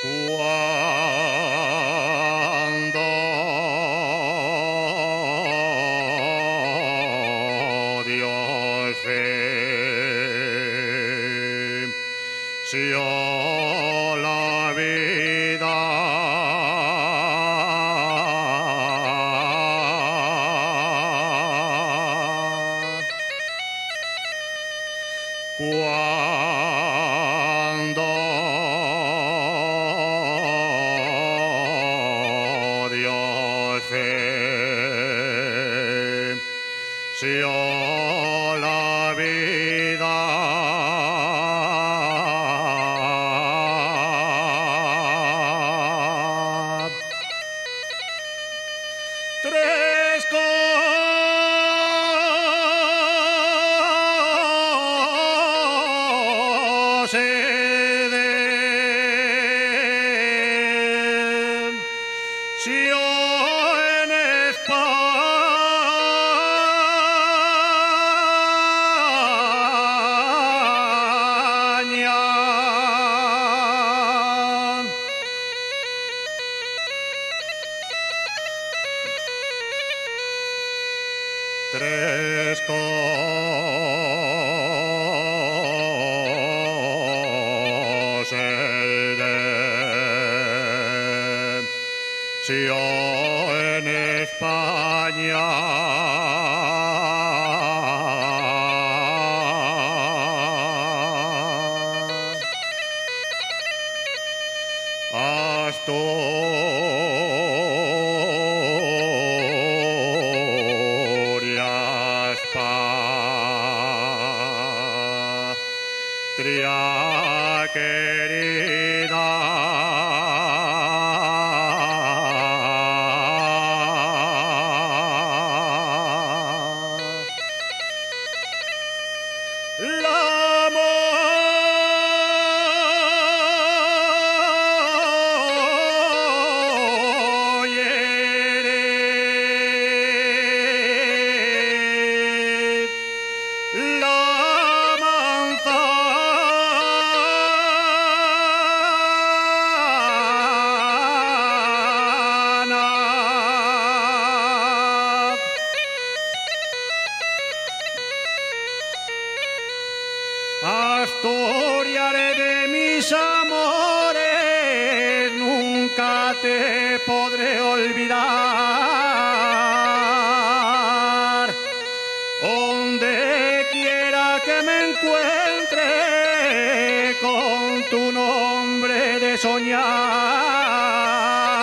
Cuando Dios venció la vida, cuando Dios venció la vida, tres en España. Tres en España. Asturias, patria querida, la Asturias de mis amores, nunca te podré olvidar. Donde quiera que me encuentre, con tu nombre de soñar.